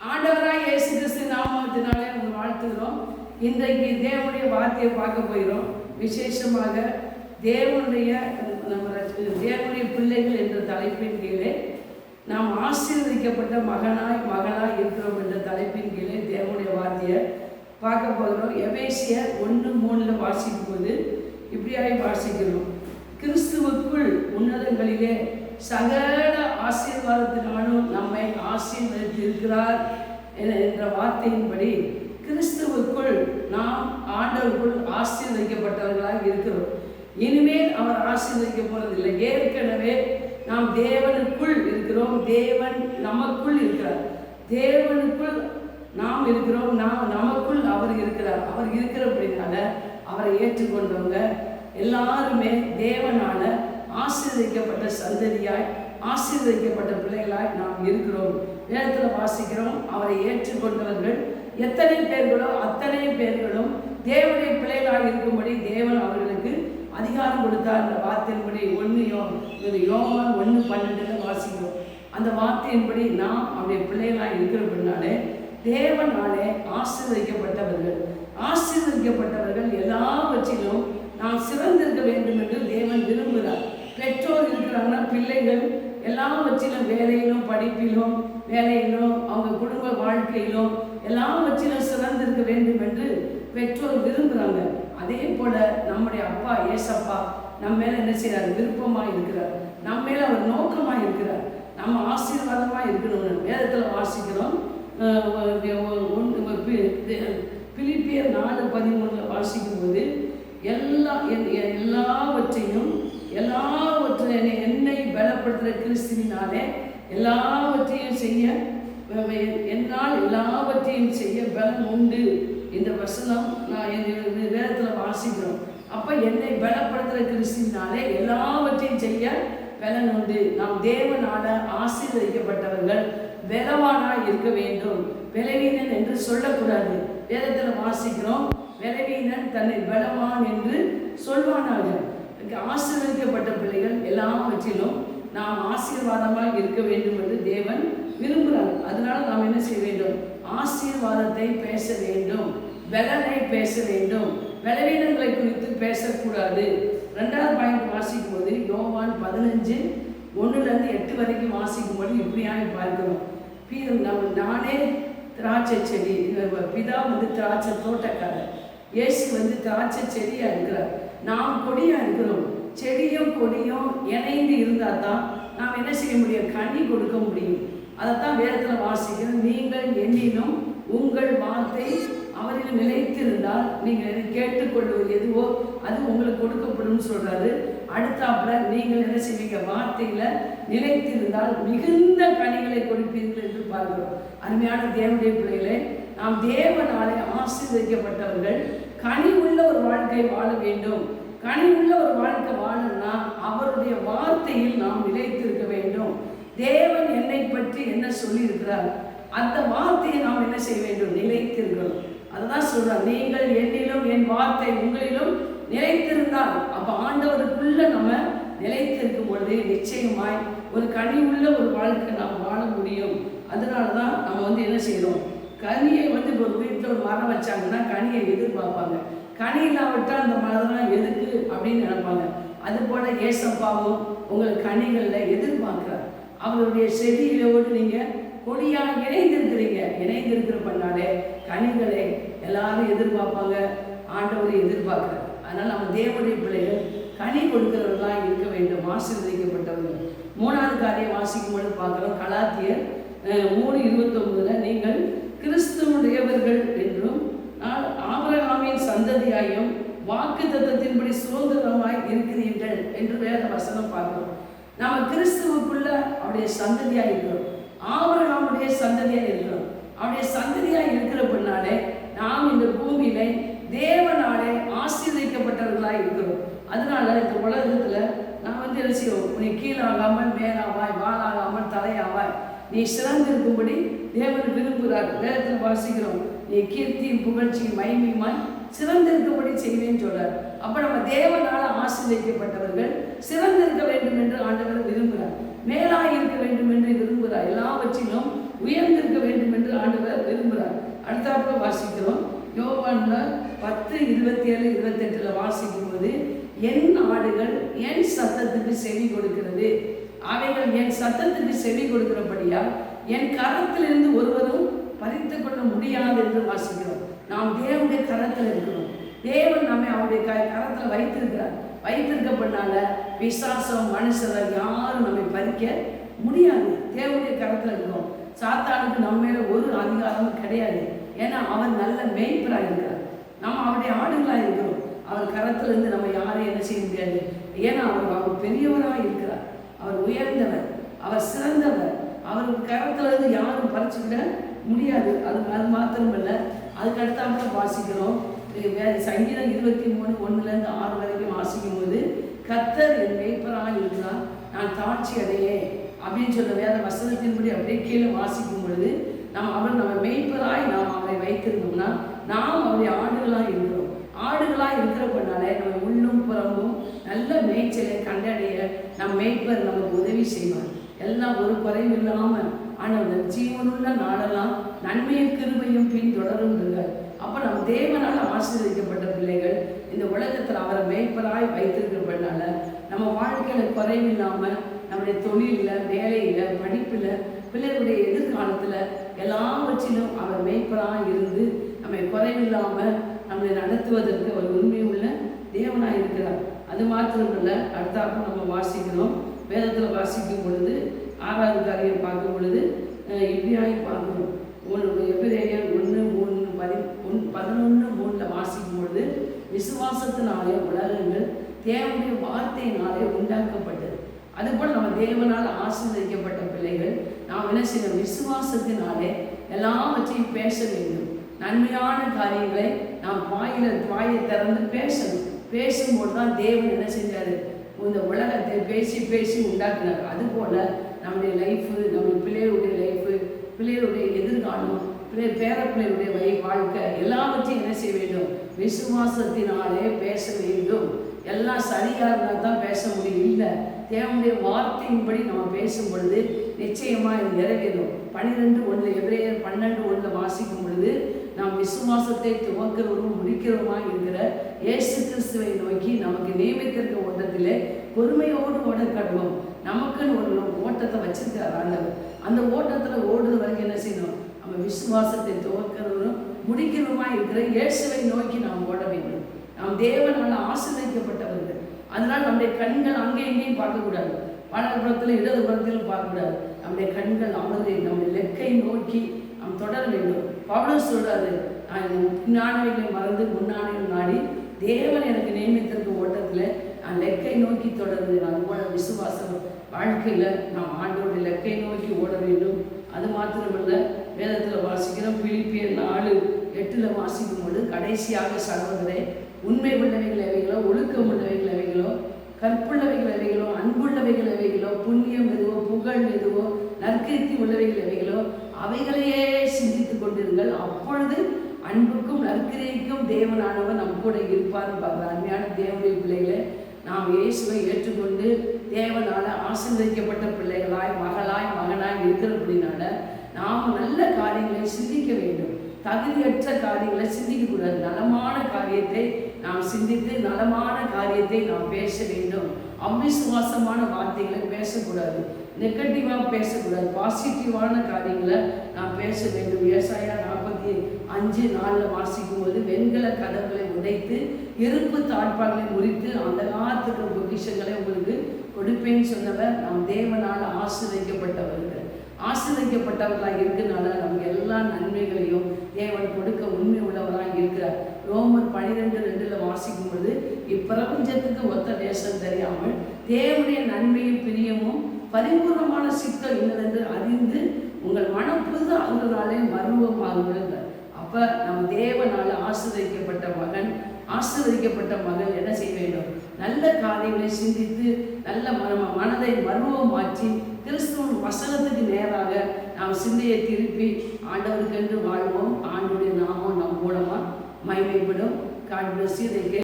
ஆண்டவராய் இயேசு கிறிஸ்து நாமத்தினாலே உங்கள் வாழ்த்துகிறோம். இன்றைக்கு தேவனுடைய வார்த்தையை பார்க்க போகிறோம். விசேஷமாக தேவனுடைய பிள்ளைகள் என்ற தலைப்பின் கீழே நாம் ஆசீர்வதிக்கப்பட்ட மகளாய் இருக்கிறோம் என்ற தலைப்பின் கீழே தேவனுடைய வார்த்தையை பார்க்க போகிறோம். எபேசியர் 1:3 வாசிக்கும் போது இப்படியாய் வாசிக்கிறோம். கிறிஸ்துவுக்குள் உன்னதங்களிலே சகல ஆசீர்வாதத்தினாலும் நம்மை ஆசீர்வதித்திருக்கிறார் என்ற வார்த்தையின்படி கிறிஸ்துவுக்குள் நாம் ஆண்டவருக்குள் ஆசீர்வதிக்கப்பட்டவர்களாக இருக்கிறோம். இனிமேல் அவர் ஆசீர்வதிக்க போறதில்லை. ஏற்கனவே நாம் தேவனுக்குள் இருக்கிறோம், தேவன் நமக்குள் இருக்கிறார். தேவனுக்குள் நாம் இருக்கிறோம், நமக்குள் அவர் இருக்கிறார். அவர் இருக்கிறபடினால அவரை ஏற்றுக்கொண்டவங்க எல்லாருமே தேவனால ஆசீர்வதிக்கப்பட்ட சந்ததியாய், ஆசீர்வதிக்கப்பட்ட பிள்ளைகளாய் நாம் இருக்கிறோம். வேதத்தில் வாசிக்கிறோம், அவரை ஏற்றுக்கொண்டவர்கள் எத்தனை பேர்களோ அத்தனை பேர்களும் தேவனுடைய பிள்ளைகளாக இருக்கும்படி தேவன் அவர்களுக்கு அதிகாரம் கொடுத்தார். அந்த வார்த்தையின்படி யோவான் 1:12 வாசிக்கிறோம். அந்த வார்த்தையின்படி நாம் அவருடைய பிள்ளைகளாக இருக்கிறபடினாலே தேவனாலே ஆசீர்வதிக்கப்பட்டவர்கள். ஆசீர்வதிக்கப்பட்டவர்கள் எல்லாவற்றிலும் நாம் சிறந்திருக்க வேண்டும் என்று தேவன் விரும்புகிறார். பெற்றோர் இருக்கிறாங்கன்னா பிள்ளைகள் எல்லாவற்றிலும் வேலையிலும், படிப்பிலும், வேலையிலும், அவங்க குடும்ப வாழ்க்கையிலும் எல்லாவற்றிலும் சிறந்திருக்க வேண்டும் என்று பெற்றோர் விரும்புகிறாங்க. அதே போல நம்முடைய அப்பா ஏசப்பா நம்ம மேல என்ன செய்யறாரு? விருப்பமாக இருக்கிறார். நம்ம மேல அவர் நோக்கமாக இருக்கிறார். நம்ம ஆசீர்வாதமாக இருக்கணும்னு வேதத்தில் வாசிக்கிறோம். பிலிப்பியர் 4:13 வாசிக்கும் போது எல்லாவற்றையும் என்னை பலப்படுத்துகிற கிறிஸ்துவினாலே எல்லாவற்றையும் செய்ய என்னால் எல்லாவற்றையும் செய்ய பலம் உண்டு. இந்த வசனம் நான் வேதத்தில் வாசிக்கிறோம். அப்போ என்னை பலப்படுத்துகிற கிறிஸ்துவினாலே எல்லாவற்றையும் செய்ய பலன் உண்டு. நாம் தேவனால ஆசீர்வதிக்கப்பட்டவர்கள் பலவானாய் இருக்க வேண்டும். பலவீனன் என்று சொல்லக்கூடாது. வேதத்தில் வாசிக்கிறோம், பலவீனன் தன்னை பலவான் என்று சொல்வானாக. ஆசீர்வதிக்கப்பட்ட பிள்ளைகள் எல்லாவற்றிலும் நாம் ஆசீர்வாதமாக இருக்க வேண்டும் என்று தேவன் விரும்புகிறார். அதனால நாம் என்ன செய்ய வேண்டும்? ஆசீர்வாதத்தை பேச வேண்டும், பலனை பேச வேண்டும், பலவீனங்களை குறித்து பேசக்கூடாது. 2வது பாயிண்ட் வாசிக்கும் போது யோவான் 15:1-8 வரைக்கும் வாசிக்கும் போது இப்படியாக பார்க்கிறோம். நானே திராட்சை செடி, பிதா திராட்சை தோட்டக்காரர், இயேசு திராட்சை செடியாக இருக்கிறார், நாம் கொடியாக இருக்கிறோம். செடியும் கொடியும் இணைந்து இருந்தால் தான் நாம் என்ன செய்ய முடியும்? கனி கொடுக்க முடியும். அதைத்தான் வேதத்தில் வாசிக்கிறோம். நீங்கள் என்னிலும் உங்கள் வார்த்தை அவரில் நிலைத்திருந்தால் நீங்கள் கேட்டுக்கொள்வது எதுவோ அது உங்களுக்கு கொடுக்கப்படும் சொல்றாரு. அடுத்தாப்புல நீங்கள் என்ன செய்வீங்க? வார்த்தையில நிலைத்திருந்தால் மிகுந்த கனிகளை கொடுப்பீர்கள் என்று பார்க்கிறோம். அருமையான தேவனுடைய பிள்ளைகளே, நாம் தேவனாலே ஆசீர்வதிக்கப்பட்டவர்கள் கனி உள்ள ஒரு வாழ்க்கை வாழ வேண்டும். கனி உள்ள ஒரு வாழ்க்கை வாழணும்னா அவருடைய வார்த்தையில் நாம் நிலைத்திருக்க வேண்டும். தேவன் என்னை பற்றி என்ன சொல்லி இருக்கிறார் அந்த வார்த்தையை நாம் என்ன செய்ய வேண்டும்? நிலைத்திருக்கணும். அதுதான் சொல்றார், நீங்கள் என்னிலும் என் வார்த்தை உங்களிலும் நிலைத்திருந்தால். அப்ப ஆண்டவருக்குள்ள நம்ம நிலைத்திருக்கும் பொழுது நிச்சயமாய் ஒரு கனி உள்ள ஒரு வாழ்க்கை நாம் வாழ முடியும். அதனாலதான் நம்ம என்ன செய்யறோம்? கனியை ஒரு வீட்டில் ஒரு மரம் வச்சாங்கன்னா கனியை எதிர்பார்ப்பாங்க. கனி இல்லாவிட்டால் அந்த மரம் எதுக்கு அப்படின்னு நினைப்பாங்க. அது போல ஏசப்பாவும் உங்களுக்கு கனிகளில் எதிர்பார்க்கிறார். அவருடைய செடியிலோடு நீங்க கொடியாக இணைந்திருக்கிற பண்ணாலே கனிகளை எல்லாரும் எதிர்பார்ப்பாங்க, ஆண்டவரை எதிர்பார்க்கிறார். அதனால நம்ம தேவனுடைய பிள்ளைகள் கனி கொடுக்கிறவர்களாக இருக்க வேண்டும், ஆசீர்வதிக்கப்பட்டவர்கள். 3வது காரியம் வாசிக்கும் பொழுது பார்க்கிறோம். கலாத்தியர் 3:29 நீங்கள் கிறிஸ்துவுடையவர்கள் என்றும் ஆபிரகாமின் சந்ததியாயும் வாக்கு தத்தத்தின்படி சுதந்திரமாய் இருக்கிறீர்கள் என்று வேத வசனம் பார்க்கிறோம். நாம கிறிஸ்துவுக்குள்ள அவருடைய சந்ததியாக இருக்கிறோம், ஆபிரகாமுடைய சந்ததியாக இருக்கிறோம். அவருடைய சந்ததியாக இருக்கிற பின்னாலே நாம் இந்த பூமியில தேவனாலே ஆசீர்வதிக்கப்பட்டவர்களாக இருக்கிறோம். அதனால இந்த உலகத்துல நான் என்ன செய்வோம்? நீ கீழாகாமல் மேலாவாய், வாழாகாமல் தலையாவாய், நீ சிறந்திருக்கும்படி தேவன் விரும்புகிறார். வேதத்தில் வாசிக்கிறோம், நீ கீர்த்தியும் புகழ்ச்சியும் மகிமையுமாய் சிறந்திருக்கும்படி செய்வேன்னு சொல்றார். அப்ப நம்ம தேவனால ஆசீர்வதிக்கப்பட்டவர்கள் சிறந்திருக்க வேண்டும் என்று ஆண்டவர் விரும்புகிறார். மேலாய் இருக்க வேண்டும் என்று விரும்புகிறார். எல்லாவற்றிலும் உயர்ந்திருக்க வேண்டும் என்று ஆண்டவர் அடுத்தாப்புல வாசிக்கிறோம். யோவான்ல 10:27-28 வாசிக்கும்போது, என் ஆடுகள் என் சத்தத்துக்கு செவி கொடுக்கிறது, அவைகள் என் சத்தத்துக்கு செவி கொடுக்கிறபடியால் என் கரத்திலிருந்து ஒருவரும் பறித்து கொள்ள முடியாது என்று வாசிக்கிறோம். நாம் தேவனுடைய கரத்தில் இருக்கிறோம். தேவன் நம்மை அவருடைய கரத்தில் வைத்திருக்கப்படனால பிசாசம் மனுஷரை யாரும் நம்மை பறிக்க முடியாது. தேவனுடைய கரத்தில் இருக்கிறோம். சாத்தானுக்கு நம்ம மேல ஒரு அதிகாரமும் கிடையாது. ஏன்னா அவர் நல்ல மேய்ப்பராக இருக்கிறார். நம்ம அவருடைய ஆடுகளாக இருக்கிறோம். அவர் கரத்துல இருந்து நம்ம யாரையும் என்ன செய்ய முடியாது. ஏன்னா அவர் பெரியவராக இருக்கிறார். அவர் உயர்ந்தவர், அவர் சிறந்தவர். அவர் கரத்துல இருந்து யாரும் பறிச்சுக்கிட முடியாது. அது மாத்திரமல்ல, அதுக்கு அடுத்தாப்புல வாசிக்கிறோம். சங்கீதம் 23:1-6 வரைக்கும் வாசிக்கும் போது, கர்த்தர் என் மேய்ப்பராக இருக்கிறார், நான் தாட்சி அடையே அப்படின்னு சொல்ல வேற வசனத்தின்படி அப்படியே கீழே வாசிக்கும் பொழுது, அவர் நம்ம மேய்ப்பராய் நாம் அவரை வைத்திருந்தோம்னா நாம் அவருடைய ஆடுகளாக இருக்கிறோம். ஆடுகளாக இருக்கிறப்பனால நம்ம உள்ளும் புறம்பும் நல்ல மேய்ச்சலை கண்டடைய நம் மேய்ப்பர் நமக்கு உதவி செய்வார். எல்லாம் ஒரு குறைவு இல்லாமல் ஆனால் ஜீவனுள்ள நாளெல்லாம் நன்மையும் கிருபையும் பின்தொடரும். அப்போ நம்ம தேவனால் ஆசீர்வதிக்கப்பட்ட பிள்ளைகள் இந்த உலகத்தில் அவரை மேய்ப்பராய் வைத்திருக்கிறப்பனால நம்ம வாழ்க்கையில் குறைவில்லாமல் நம்முடைய தொழிலில், வேலையில், படிப்பில், பிள்ளைகளுடைய எதிர்காலத்தில் எல்லாவற்றிலும் அவர் மேய்ப்பராக இருந்து நம்மை குறைவில்லாமல் நம்மளை நடத்துவதற்கு ஒரு உண்மை உள்ள தேவனாக இருக்கிறார். அது மாத்திரமல்ல, அடுத்தாப்புல நம்ம வாசிக்கிறோம். வேதத்தில் வாசிக்கும் பொழுது 6வது காரியம் பார்க்கும் பொழுது இப்படியாய் பார்க்கணும். எபிரேயர் 1:11-3 வாசிக்கும் பொழுது, விசுவாசத்தினாலே உலகங்கள் தேவனுடைய வார்த்தையினாலே உண்டாக்கப்பட்டது. அதுபோல் நம்ம தேவனால் ஆசீர்வதிக்கப்பட்ட பிள்ளைகள் நாம் என்ன செய்யணும்? விசுவாசத்தினாலே எல்லாவற்றையும் பேச வேண்டும். நன்மையான காரியங்களை நாம் வாயை திறந்து பேசணும். பேசும்போது தான் தேவன் என்ன செஞ்சாரு? இந்த உலகத்தை பேசி பேசி உண்டாக்குனார். அதுபோல் நம்முடைய லைஃபு, நம்முடைய பிள்ளைகளுடைய லைஃபு, பிள்ளைகளுடைய எதிர்காலம், பேர பிள்ளைகளுடைய வாழ்க்கை எல்லாவற்றையும் என்ன செய்ய வேண்டும்? விசுவாசத்தினாலே பேச வேண்டும். எல்லாம் சரியாக இருந்தால் தான் பேச முடியும். இல்லை, தேவனுடைய வார்த்தையின்படி நம்ம பேசும் பொழுது நிச்சயமாக இது நிறைவேறும். 12:1 எபிரேயர் 12:1 வாசிக்கும் பொழுது, நாம் விசுவாசத்தை துவக்கிறவரும் முடிக்கிறவருமாக இருக்கிற இயேசு கிறிஸ்துவை நோக்கி நமக்கு நியமித்திருக்க ஓட்டத்திலே பொறுமையோடு ஓட கடவோம். நமக்குன்னு ஒரு ஓட்டத்தை வச்சிருக்கிறார் ஆண்டவர். அந்த ஓட்டத்தில் ஓடுறது வரைக்கும் என்ன செய்யணும்? நம்ம விசுவாசத்தை துவக்கிறவரும் முடிக்கிறவருமாக இருக்கிற இயேசுவை நோக்கி நாம் ஓட வேண்டும். நாம் தேவனால் ஆசீர்வதிக்கப்பட்டவர்கள். அதனால் நம்முடைய கண்கள் அங்கே இங்கேயும் பார்க்கக்கூடாது. வலதுபுறத்தில் இடதுபுறத்திலும் பார்க்கக்கூடாது. நம்முடைய கண்கள் நம்முடைய லெக்கை நோக்கி நாம் தொடர வேண்டும். பவுலோஸ் சொல்றாரு, நான் பின்னானவைகளை மறந்து முன்னானைகள் நாடி தேவன் எனக்கு நியமித்திருக்க ஓட்டத்தில் நான் லெக்கை நோக்கி தொடர்கிறேன். அதுபோல விசுவாசம் வாழ்க்கையில் நாம் ஆண்டோடைய லெக்கை நோக்கி ஓட வேண்டும். அது மாத்திரமல்ல, வேதத்தில் வாசிக்கிறோம். பிலிப்பியர் 4:8 வாசிக்கும் பொழுது, கடைசியாக சகோதரரே, உண்மை உள்ளவைகள் எவைகளோ, ஒழுக்கம் உள்ளவைகள் எவைகளோ, கற்புள்ளவைகள் எவைகளோ, அன்புள்ளவைகள் எவைகளோ, புண்ணியம் எதுவோ, புகழ் எதுவோ, நற்கீர்த்தி உள்ளவைகள் எவைகளோ, அவைகளையே சிந்தித்துக் கொண்டிருங்கள். அப்பொழுது அன்புக்கும் நற்கிரிக்கும் தேவனானவர் நம் கூட இருப்பார்னு பார்க்குற அருமையான தேவனுடைய பிள்ளைகளை, நாம் இயேசுவை ஏற்றுக்கொண்டு தேவனால் ஆசீர்வதிக்கப்பட்ட பிள்ளைகளாய், மகனாய் இருக்கிறபடினால நாம் நல்ல காரியங்களை சிந்திக்க வேண்டும். தகுதியற்ற காரியங்களை சிந்திக்கக்கூடாது. நலமான காரியத்தை நாம் சிந்தித்து நலமான காரியத்தை நாம் பேச வேண்டும். அவிசுவாசமான வார்த்தைகளை பேசக்கூடாது. நெகட்டிவாக பேசக்கூடாது. பாசிட்டிவான காரியங்களை நாம் பேச வேண்டும். ஏசாயா 45:4 வாசிக்கும் போது, வெண்கல கதவுகளை உடைத்து இருப்பு தாழ்பாடுகளை முறித்து அந்த காலத்துக்கு பொக்கிஷங்களை உங்களுக்கு கொடுப்பேன்னு சொன்னவர். நாம் தேவனால் ஆசீர்வதிக்கப்பட்டவர்கள். ஆசீர்வதிக்கப்பட்டவர்களாக இருக்கிறதுனால நமக்கு எல்லா நன்மைகளையும் தேவன் கொடுக்க உண்மை உள்ளவராக இருக்கிறார். ரோமர் 12:2 வாசிக்கும் பொழுது, இப்பிரபஞ்சத்துக்கு ஒத்த தேசம் தெரியாமல் தேவனுடைய நன்மையும் பிரியமும் பரிபூர்ணமான சித்தம் இன்னதென்று அறிந்து உங்கள் மனம் புது ஆகுதலாலே மருவமாகுங்கள். அப்போ நம்ம தேவனால் ஆசீர்வதிக்கப்பட்ட மகன் என்ன செய்ய வேண்டும்? நல்ல காரியங்களை சிந்தித்து நல்ல மனதை மருவம் மாற்றி கிறிஸ்துவின் வசனத்துக்கு நேராக நாம் சிந்தையை திருப்பி ஆண்டவருக்கென்று வாழ்வோம். ஆண்டவருடைய நாமம் நம் மூலமாக மகிமைப்படும். God bless you.